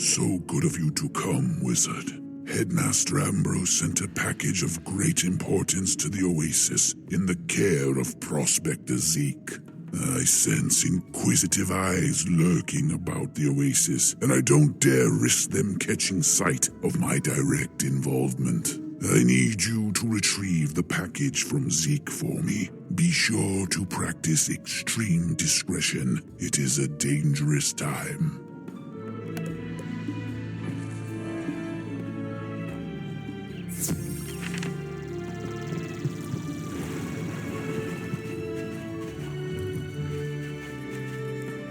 So good of you to come, Wizard. Headmaster Ambrose sent a package of great importance to the Oasis in the care of Prospector Zeke. I sense inquisitive eyes lurking about the Oasis, and I don't dare risk them catching sight of my direct involvement. I need you to retrieve the package from Zeke for me. Be sure to practice extreme discretion. It is a dangerous time.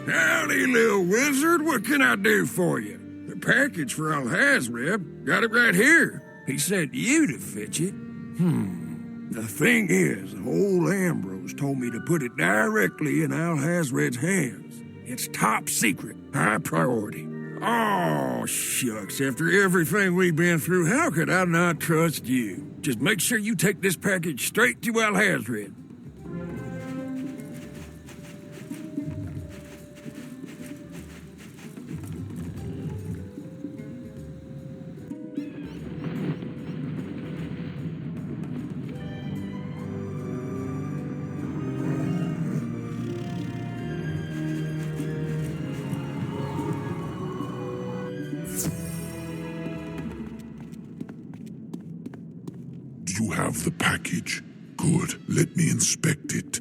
Howdy, little wizard. What can I do for you? The package for Alhazred. Got it right here. He sent you to fetch it. The thing is, old Ambrose told me to put it directly in Alhazred's hands. It's top secret, high priority. Oh, shucks. After everything we've been through, how could I not trust you? Just make sure you take this package straight to Alhazred. You have the package. Good. Let me inspect it.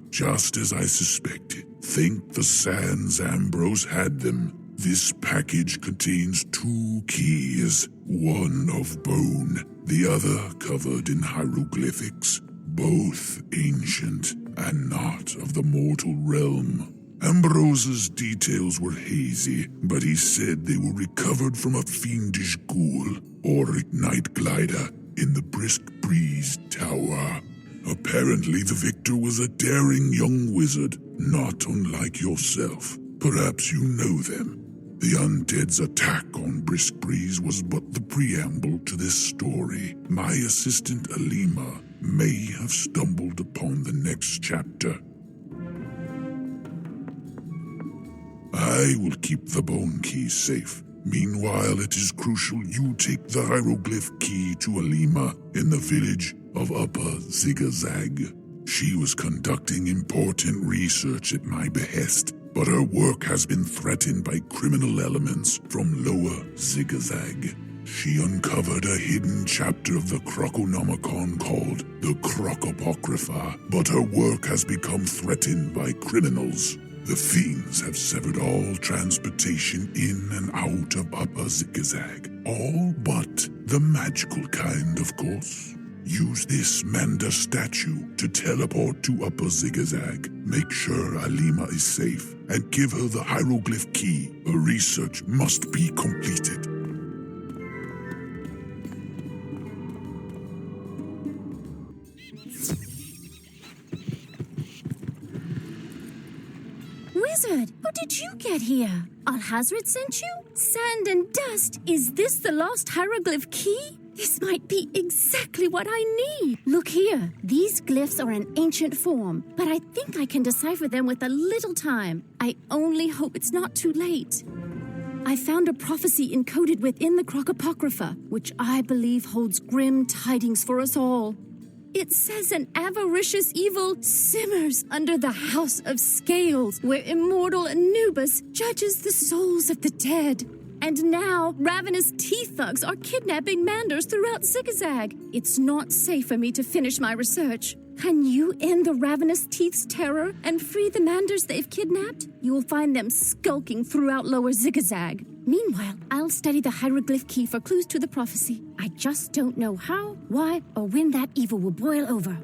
Just as I suspected. Think the Sans Ambrose had them. This package contains 2 keys. One of bone, the other covered in hieroglyphics. Both ancient and not of the mortal realm. Ambrose's details were hazy, but he said they were recovered from a fiendish ghoul, or ignite glider, in the Brisk Breeze Tower. Apparently the victor was a daring young wizard, not unlike yourself. Perhaps you know them. The undead's attack on Brisk Breeze was but the preamble to this story. My assistant Alima may have stumbled upon the next chapter. I will keep the bone key safe. Meanwhile, it is crucial you take the hieroglyph key to Alima in the village of Upper Zigazag. She was conducting important research at my behest, but her work has been threatened by criminal elements from Lower Zigazag. She uncovered a hidden chapter of the Croconomicon called the Crocopocrypha, but her work has become threatened by criminals. The fiends have severed all transportation in and out of Upper Zigazag. All but the magical kind, of course. Use this Manda statue to teleport to Upper Zigazag. Make sure Alima is safe and give her the hieroglyph key. Her research must be completed. Wizard, how did you get here? Alhazred sent you? Sand and dust. Is this the lost hieroglyph key? This might be exactly what I need. Look here. These glyphs are in ancient form, but I think I can decipher them with a little time. I only hope it's not too late. I found a prophecy encoded within the Crocopocrypha, which I believe holds grim tidings for us all. It says an avaricious evil simmers under the House of Scales, where immortal Anubis judges the souls of the dead. And now, ravenous teeth thugs are kidnapping Manders throughout Zigazag. It's not safe for me to finish my research. Can you end the ravenous teeth's terror and free the Manders they've kidnapped? You will find them skulking throughout Lower Zigazag. Meanwhile, I'll study the hieroglyph key for clues to the prophecy. I just don't know how, why, or when that evil will boil over.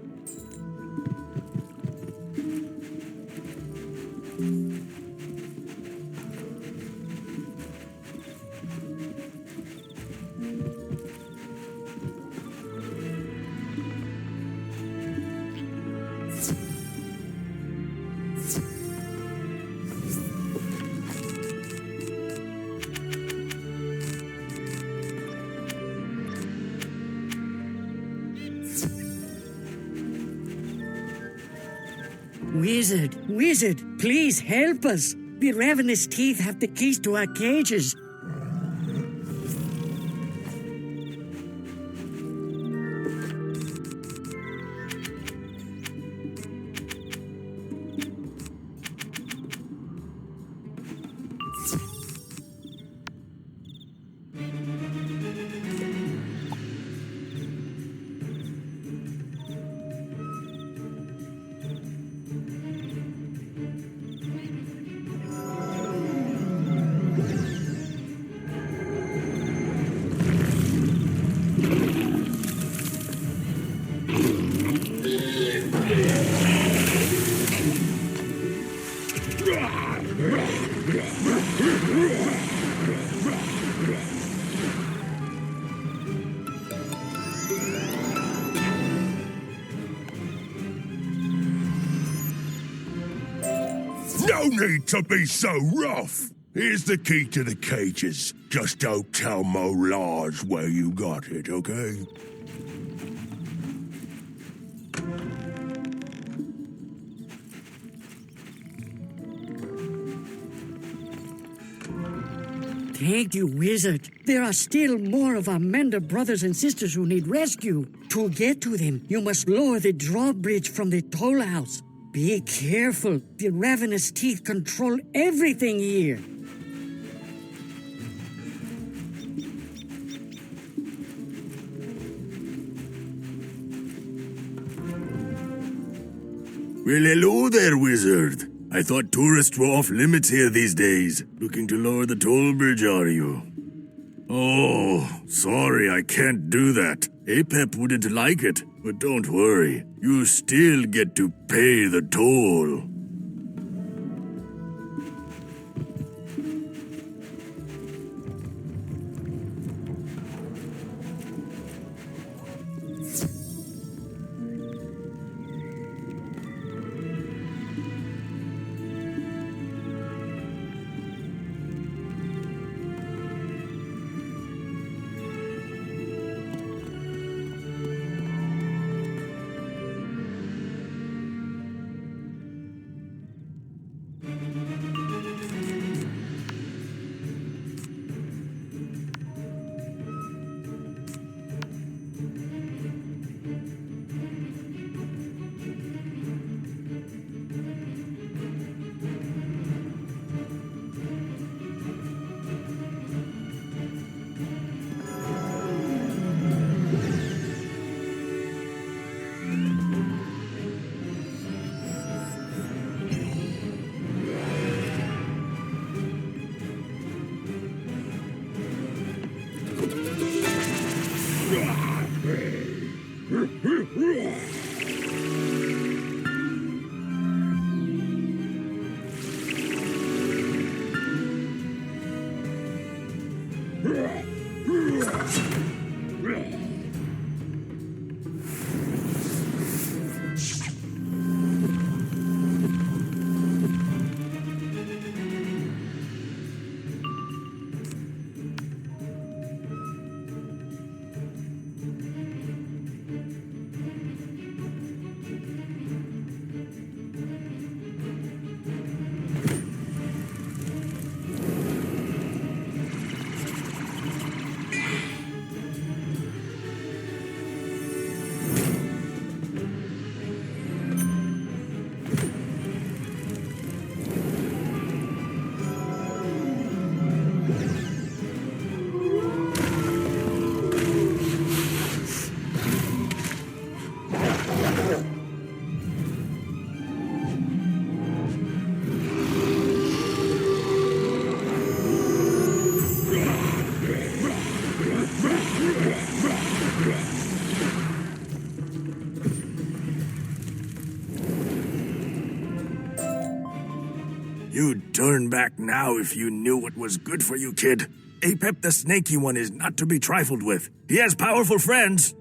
Wizard, please help us. The ravenous teeth have the keys to our cages. No need to be so rough. Here's the key to the cages. Just don't tell Mo Lars where you got it, okay? Thank you, Wizard. There are still more of our Mender brothers and sisters who need rescue. To get to them, you must lower the drawbridge from the toll house. Be careful. The ravenous teeth control everything here. Well, hello there, Wizard. I thought tourists were off limits here these days. Looking to lower the toll bridge, are you? Oh, sorry, I can't do that. Apep wouldn't like it, but don't worry. You still get to pay the toll. You'd turn back now if you knew what was good for you, kid. Apep the Snaky One is not to be trifled with. He has powerful friends.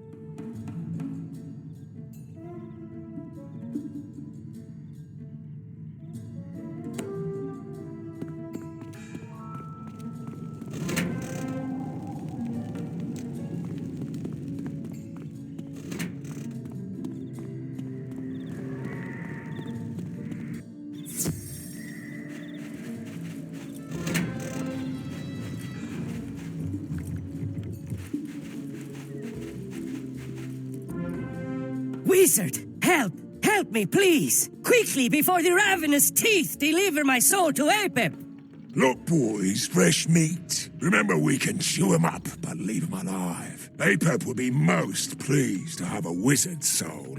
Wizard, help! Help me, please! Quickly, before the ravenous teeth deliver my soul to Apep! Look, boys, fresh meat. Remember, we can chew him up, but leave him alive. Apep will be most pleased to have a wizard soul.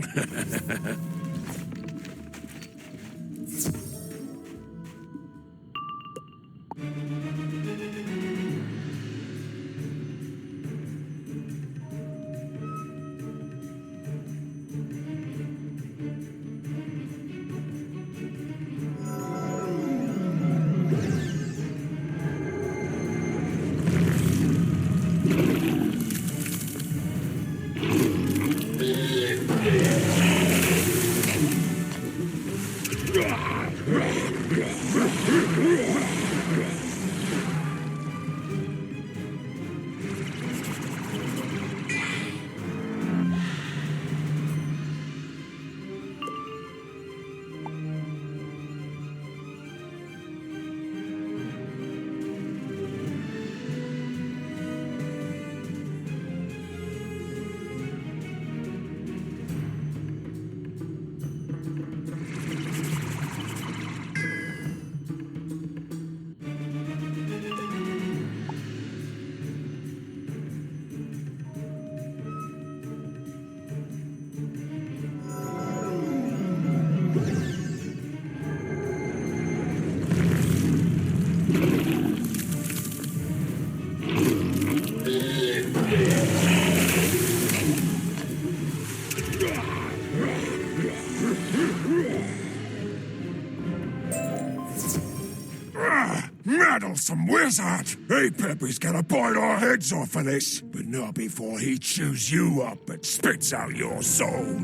Meddlesome wizard! Hey, Peppy's gonna bite our heads off for this, but not before he chews you up and spits out your soul.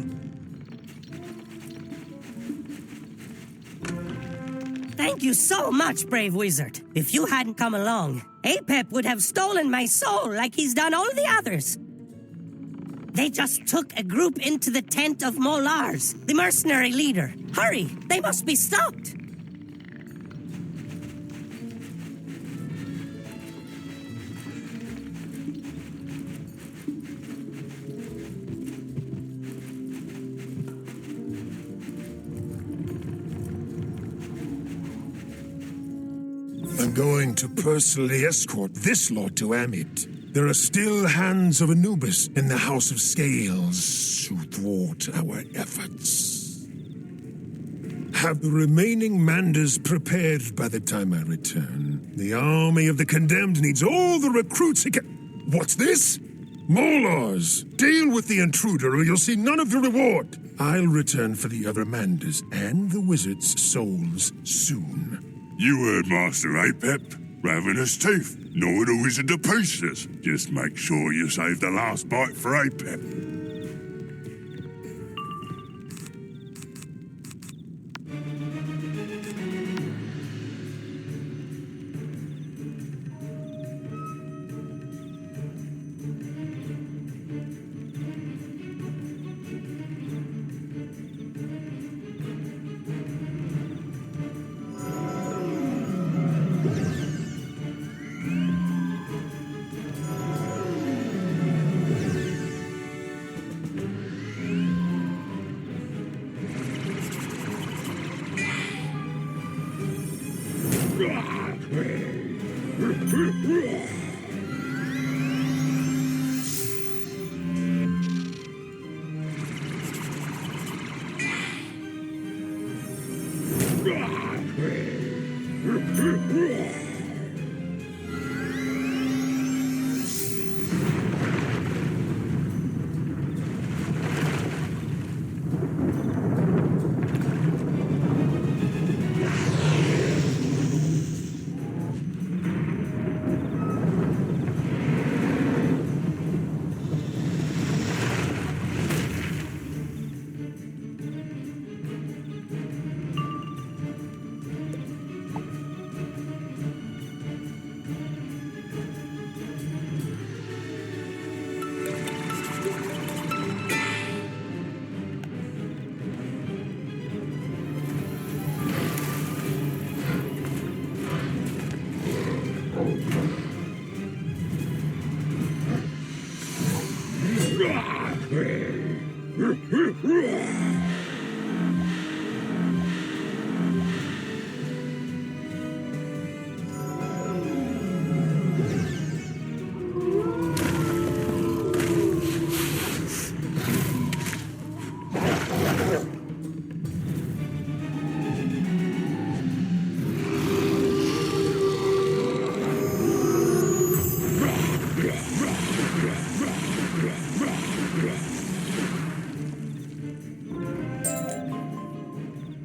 Thank you so much, brave wizard. If you hadn't come along, Apep would have stolen my soul like he's done all the others. They just took a group into the tent of Molars, the mercenary leader. Hurry, they must be stopped. I'm going to personally escort this lot to Amit. There are still hands of Anubis in the House of Scales to thwart our efforts. Have the remaining Manders prepared by the time I return. The army of the condemned needs all the recruits it can... What's this? Molars! Deal with the intruder or you'll see none of the reward. I'll return for the other Manders and the wizard's souls soon. You heard Master Apep. Ravenous teeth. Gnaw the wizard to pieces. Just make sure you save the last bite for Apep.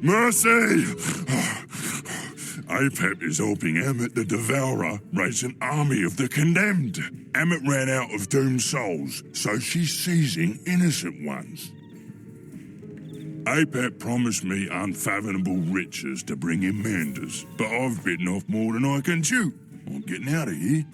Mercy! Apep is helping Amit the Devourer raise an army of the condemned. Amit ran out of doomed souls, so she's seizing innocent ones. Apep promised me unfathomable riches to bring him Manders, but I've bitten off more than I can chew. I'm getting out of here.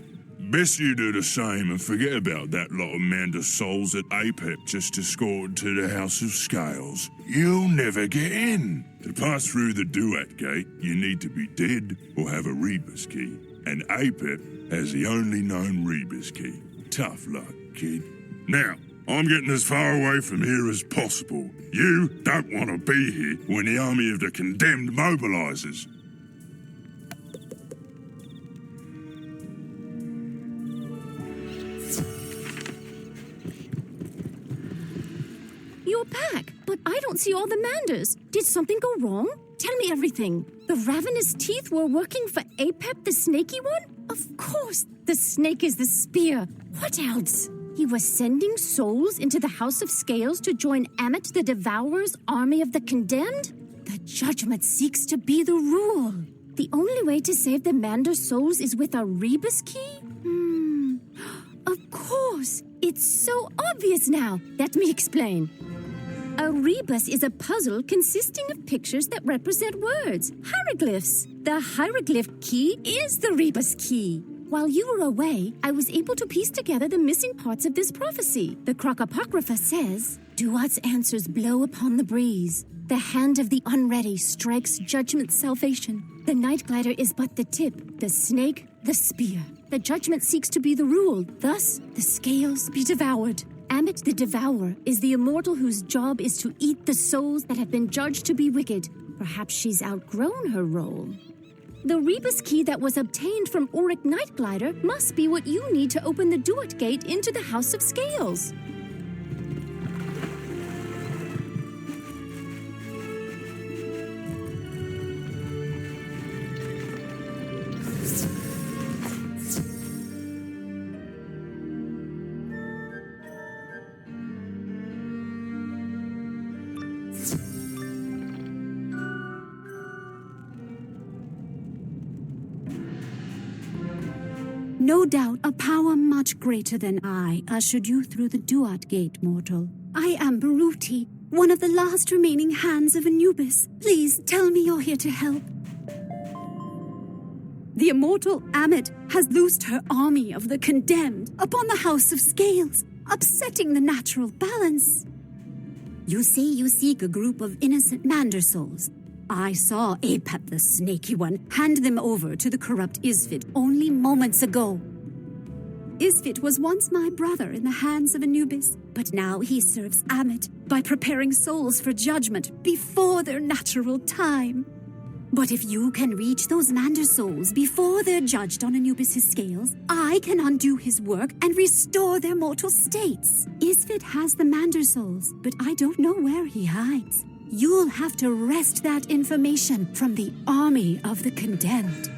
Best you do the same and forget about that lot of Manders souls that Apep just escorted to the House of Scales. You'll never get in. To pass through the Duat Gate, you need to be dead or have a Rebus key. And Apep has the only known Rebus key. Tough luck, kid. Now, I'm getting as far away from here as possible. You don't want to be here when the army of the condemned mobilizes. You're back, but I don't see all the Manders. Did something go wrong? Tell me everything. The ravenous teeth were working for Apep, the snaky one? Of course, the snake is the spear. What else? He was sending souls into the House of Scales to join Amit the Devourer's army of the condemned? The judgment seeks to be the rule. The only way to save the Mander souls is with a Rebus key? Of course. It's so obvious now. Let me explain. A rebus is a puzzle consisting of pictures that represent words, hieroglyphs. The hieroglyph key is the rebus key. While you were away, I was able to piece together the missing parts of this prophecy. The Crocapocrypha says, Duat's answers blow upon the breeze. The hand of the unready strikes judgment's salvation. The night glider is but the tip, the snake, the spear. The judgment seeks to be the rule, thus the scales be devoured. Amit the Devourer is the immortal whose job is to eat the souls that have been judged to be wicked. Perhaps she's outgrown her role. The Rebus key that was obtained from Auric Nightglider must be what you need to open the Duat Gate into the House of Scales. No doubt a power much greater than I ushered you through the Duat Gate, mortal. I am Baruti, one of the last remaining hands of Anubis. Please tell me you're here to help. The immortal Amit has loosed her army of the condemned upon the House of Scales, upsetting the natural balance. You say you seek a group of innocent Mander souls. I saw Apep the Snaky One hand them over to the corrupt Isfit only moments ago. Isfit was once my brother in the hands of Anubis, but now he serves Amit by preparing souls for judgment before their natural time. But if you can reach those Mander souls before they're judged on Anubis' scales, I can undo his work and restore their mortal states. Isfit has the Mander souls, but I don't know where he hides. You'll have to wrest that information from the army of the condemned.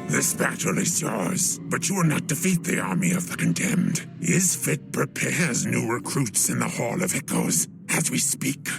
This battle is yours, but you will not defeat the army of the condemned. Isfit prepares new recruits in the Hall of Echoes as we speak.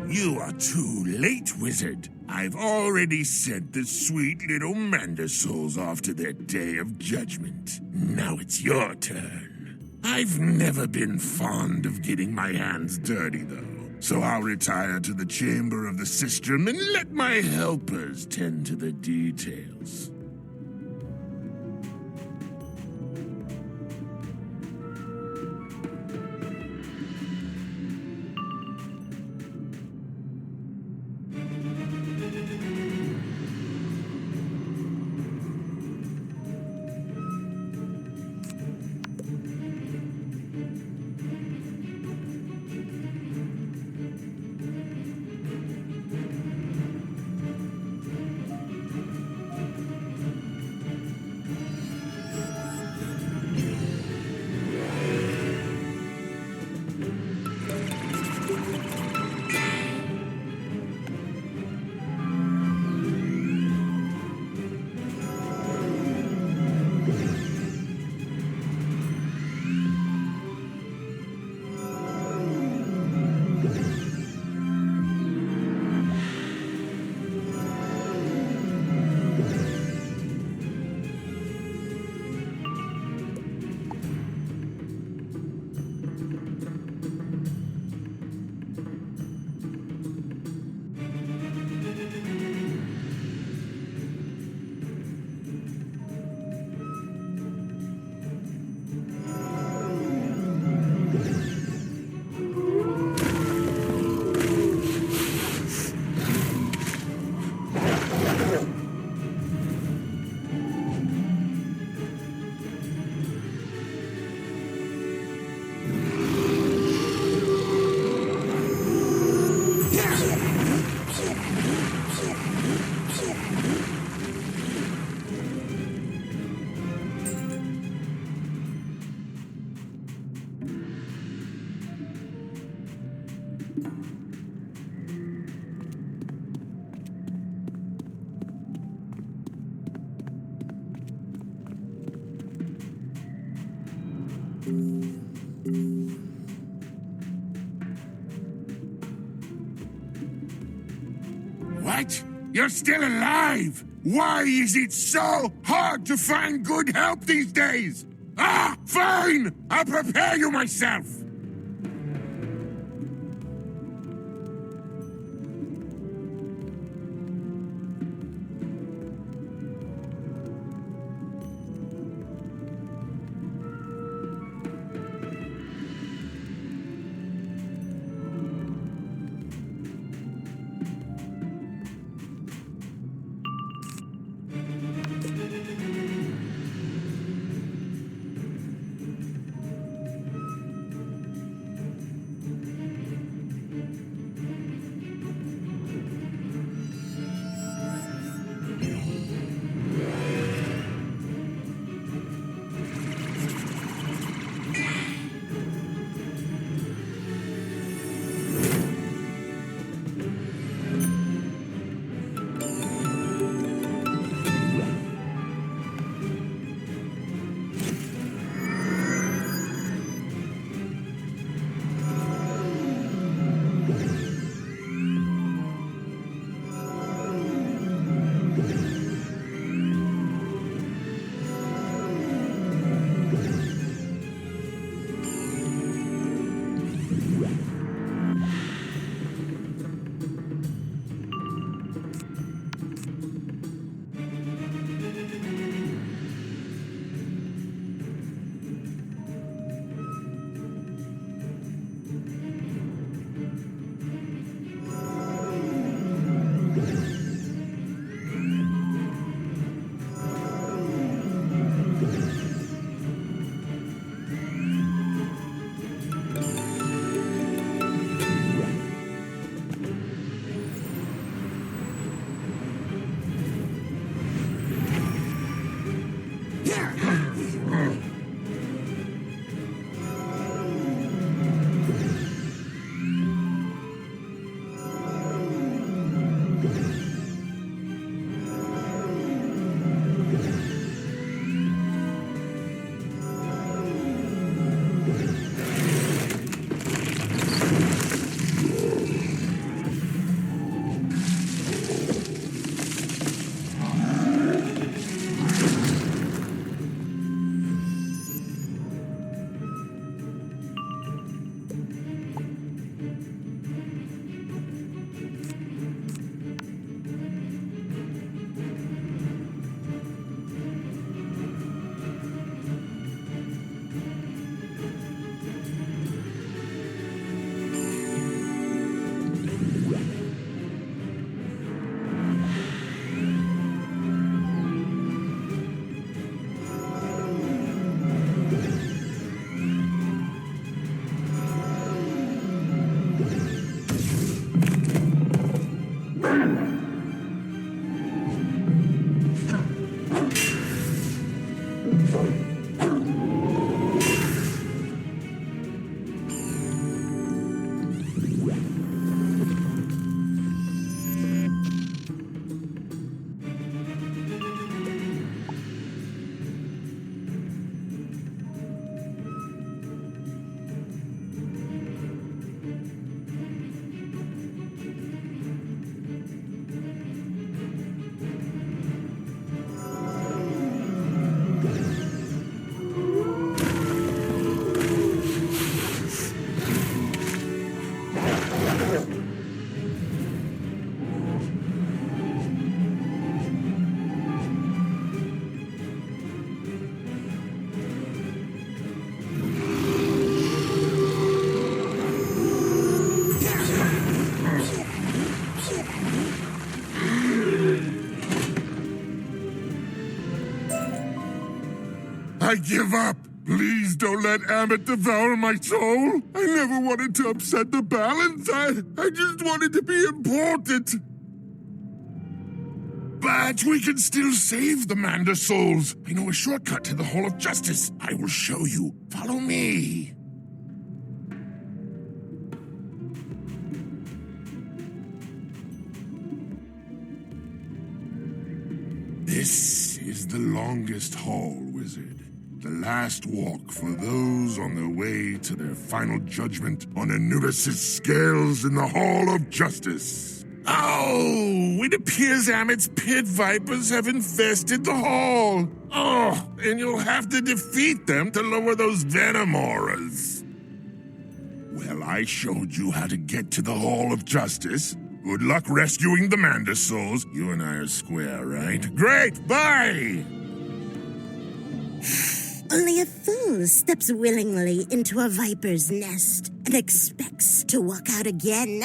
You are too late, Wizard. I've already sent the sweet little Manda souls off to their day of judgment. Now it's your turn. I've never been fond of getting my hands dirty, though. So I'll retire to the chamber of the sistrum and let my helpers tend to the details. What? You're still alive? Why is it so hard to find good help these days? Ah, fine! I'll prepare you myself! I give up. Please don't let Amit devour my soul. I never wanted to upset the balance. I just wanted to be important. But we can still save the Manda souls. I know a shortcut to the Hall of Justice. I will show you. Follow me. This is the longest hall, Wizard. The last walk for those on their way to their final judgment on Anubis' scales in the Hall of Justice. Oh, it appears Amit's pit vipers have infested the hall. Oh, and you'll have to defeat them to lower those venom auras. Well, I showed you how to get to the Hall of Justice. Good luck rescuing the Manda souls. You and I are square, right? Great, bye! Only a fool steps willingly into a viper's nest and expects to walk out again.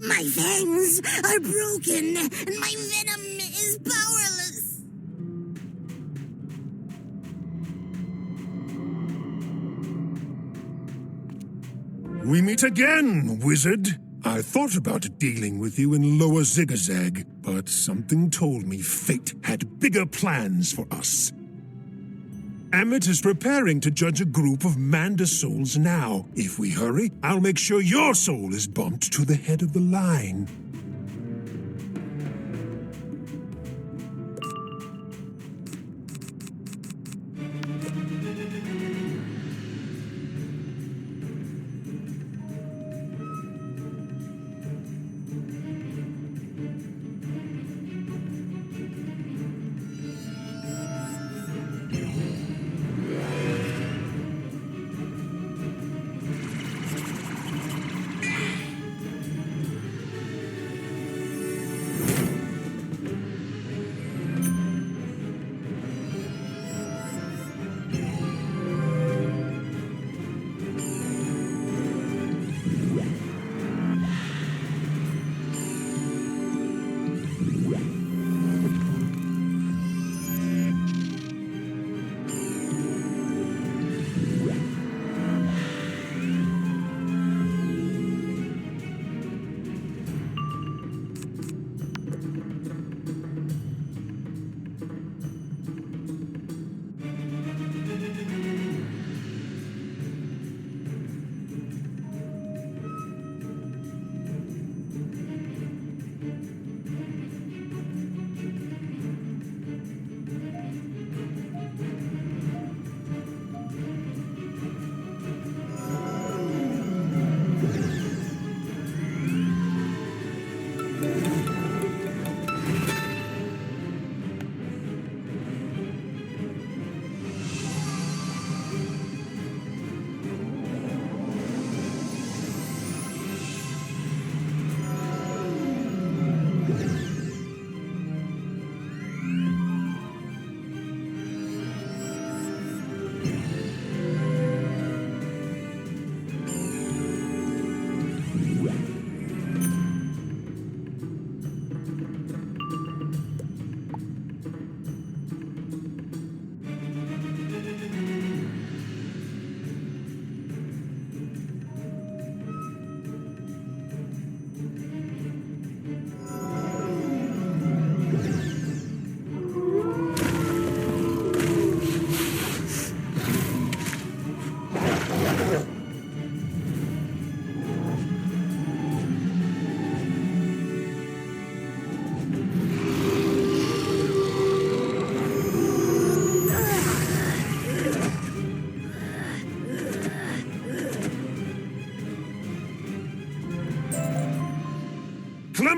My fangs are broken, and my venom is powerless. We meet again, wizard. I thought about dealing with you in Lower Zigazag, but something told me fate had bigger plans for us. Amit is preparing to judge a group of Manda souls now. If we hurry, I'll make sure your soul is bumped to the head of the line.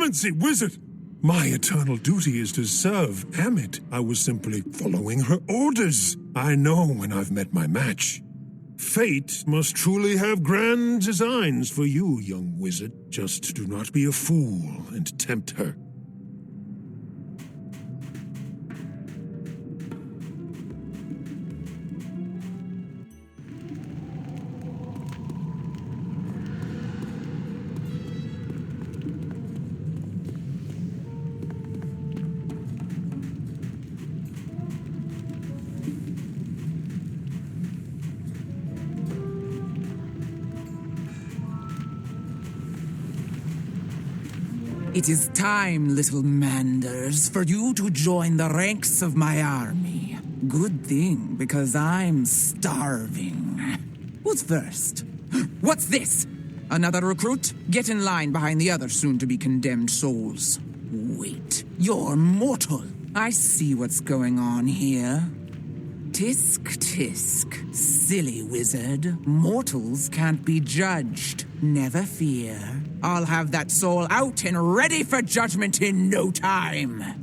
clemency, wizard! My eternal duty is to serve Amit. I was simply following her orders. I know when I've met my match. Fate must truly have grand designs for you, young wizard. Just do not be a fool and tempt her. It is time, little Manders, for you to join the ranks of my army. Good thing, because I'm starving. Who's first? What's this? Another recruit? Get in line behind the other soon-to-be condemned souls. Wait, you're mortal. I see what's going on here. Tisk, tisk. Silly wizard. Mortals can't be judged. Never fear. I'll have that soul out and ready for judgment in no time.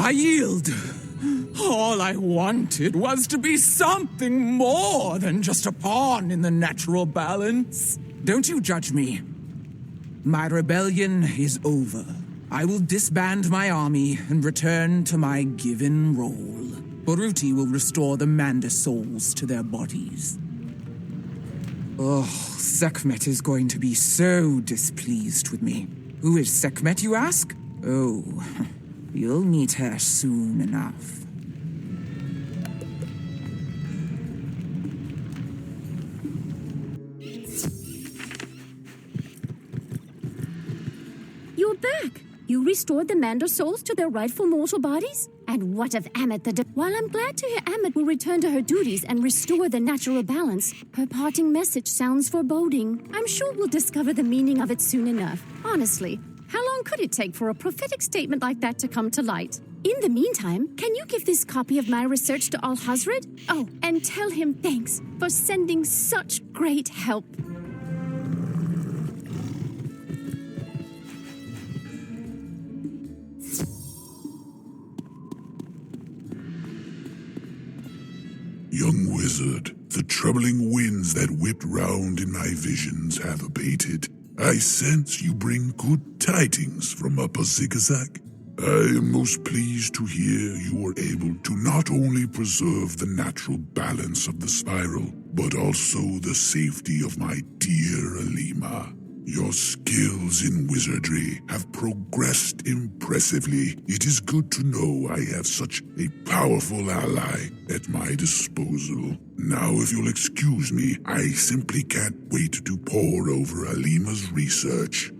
I yield. All I wanted was to be something more than just a pawn in the natural balance. Don't you judge me. My rebellion is over. I will disband my army and return to my given role. Boruti will restore the Manda souls to their bodies. Oh, Sekhmet is going to be so displeased with me. Who is Sekhmet, you ask? Oh, you'll meet her soon enough. You're back. You restored the Mander souls to their rightful mortal bodies? And what of Amit While I'm glad to hear Amit will return to her duties and restore the natural balance, her parting message sounds foreboding. I'm sure we'll discover the meaning of it soon enough. Honestly, how long could it take for a prophetic statement like that to come to light? In the meantime, can you give this copy of my research to Al-Hazred? Oh, and tell him thanks for sending such great help. Young wizard, the troubling winds that whipped round in my visions have abated. I sense you bring good tidings from Upper Zigazag. I am most pleased to hear you were able to not only preserve the natural balance of the spiral, but also the safety of my dear Alima. Your skills in wizardry have progressed impressively. It is good to know I have such a powerful ally at my disposal. Now, if you'll excuse me, I simply can't wait to pore over Alima's research.